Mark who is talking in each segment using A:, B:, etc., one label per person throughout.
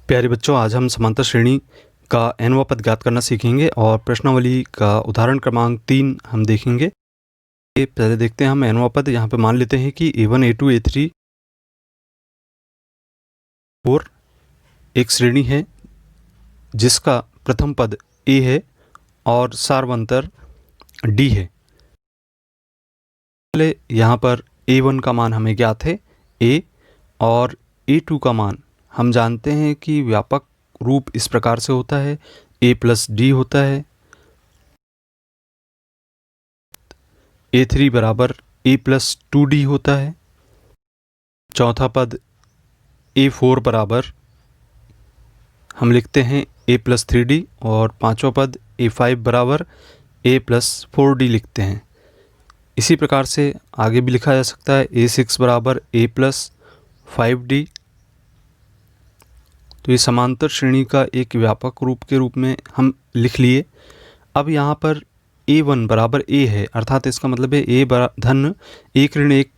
A: प्यारे बच्चों, आज हम समांतर श्रेणी का nवां पद ज्ञात करना सीखेंगे और प्रश्नावली का उदाहरण क्रमांक 3 हम देखेंगे। पहले देखते हैं हम nवां पद। यहाँ पे मान लेते हैं कि a1 a2 a3 4 एक श्रेणी है जिसका प्रथम पद a है और सार्वंतर d है। पहले यहाँ पर a1 का मान हमें ज्ञात है a और a2 का मान हम जानते हैं कि व्यापक रूप इस प्रकार से होता है, a प्लस डी होता है, a3 बराबर a प्लस 2d होता है, चौथा पद a4 बराबर हम लिखते हैं a प्लस 3d और पांचवा पद a5 बराबर a प्लस 4d लिखते हैं। इसी प्रकार से आगे भी लिखा जा सकता है a6 बराबर a प्लस 5d। तो ये समांतर श्रेणी का एक व्यापक रूप के रूप में हम लिख लिए। अब यहाँ पर a1 बराबर a है, अर्थात इसका मतलब है a धन 1 ऋण 1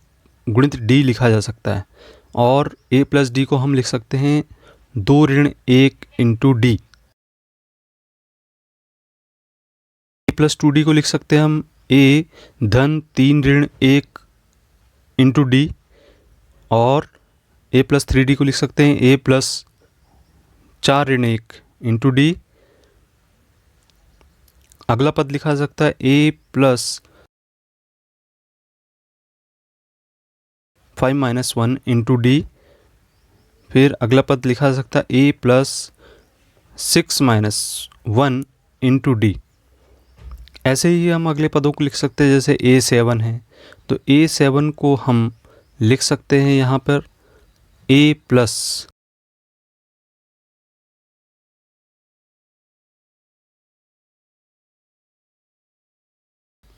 A: गुणित d लिखा जा सकता है और a प्लस डी को हम लिख सकते हैं 2 ऋण 1 into D. a plus 2d को लिख सकते हैं हम a धन 3 ऋण 1 इंटू डी और a प्लस 3d को लिख सकते हैं a प्लस 4 ऋण 1 इंटू डी। अगला पद लिखा जा सकता है a plus 5 minus 1 into D. फिर अगला पद लिखा जा सकता है a plus 6 minus 1 into D. ऐसे ही हम अगले पदों को लिख सकते हैं, जैसे a7 है तो a7 को हम लिख सकते हैं यहाँ पर a plus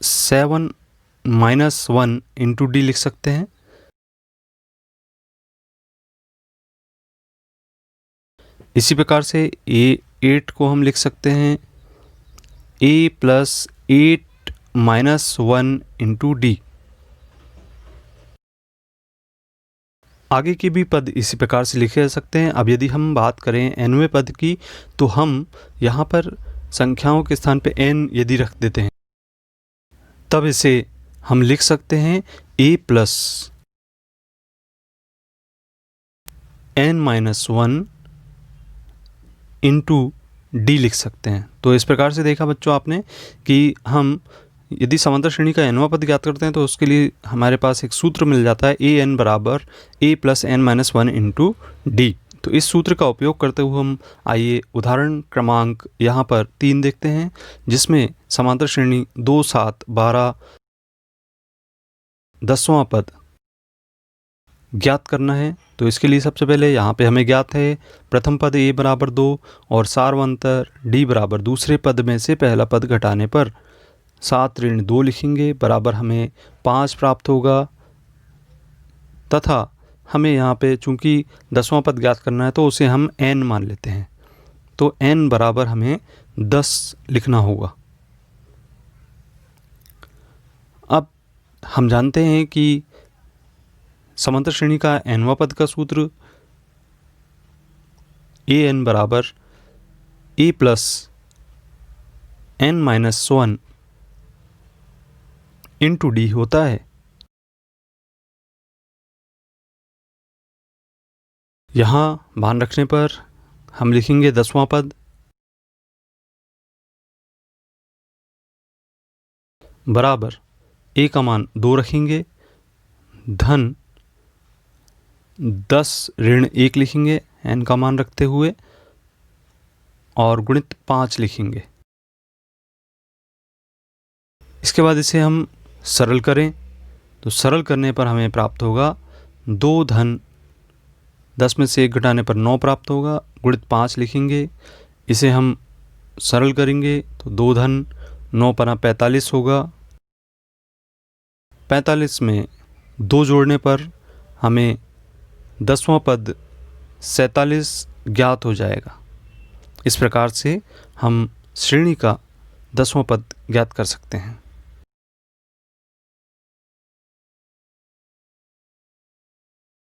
A: 7 minus 1 into D लिख सकते हैं। इसी प्रकार से a8 को हम लिख सकते हैं a plus 8 minus 1 into D. आगे के भी पद इसी प्रकार से लिखे जा सकते हैं। अब यदि हम बात करें nवें पद की तो हम यहाँ पर संख्याओं के स्थान पे n यदि रख देते हैं तब इसे हम लिख सकते हैं a plus n minus 1 into D लिख सकते हैं। तो इस प्रकार से देखा बच्चों आपने कि हम यदि समांतर श्रेणी का nवां पद ज्ञात करते हैं तो उसके लिए हमारे पास एक सूत्र मिल जाता है an बराबर a plus n minus 1 into D. तो इस सूत्र का उपयोग करते हुए हम आइए उदाहरण क्रमांक यहाँ पर 3 देखते हैं, जिसमें समांतर श्रेणी 2 7 12 10वां पद ज्ञात करना है। तो इसके लिए सबसे पहले यहाँ पे हमें ज्ञात है प्रथम पद a बराबर 2 और सार्वंतर d बराबर दूसरे पद में से पहला पद घटाने पर 7 ऋण 2 लिखेंगे, बराबर हमें 5 प्राप्त होगा तथा हमें यहाँ पे चूंकि 10वां पद ज्ञात करना है तो उसे हम n मान लेते हैं। तो n बराबर हमें 10 लिखना होगा। अब हम जानते हैं कि समांतर श्रेणी का nवां पद का सूत्र an बराबर a plus n minus 1 into D होता है। यहाँ मान रखने पर हम लिखेंगे 10वां पद बराबर a का मान 2 रखेंगे, धन 10 ऋण 1 लिखेंगे n का मान रखते हुए और गुणित 5 लिखेंगे। इसके बाद इसे हम सरल करें तो सरल करने पर हमें प्राप्त होगा 2 धन 10 में से 1 घटाने पर 9 प्राप्त होगा, गुणित 5 लिखेंगे। इसे हम सरल करेंगे तो 2 धन 9 पना 45 होगा। 45 में 2 जोड़ने पर हमें 10वां पद 47 ज्ञात हो जाएगा। इस प्रकार से हम श्रेणी का 10वां पद ज्ञात कर सकते हैं।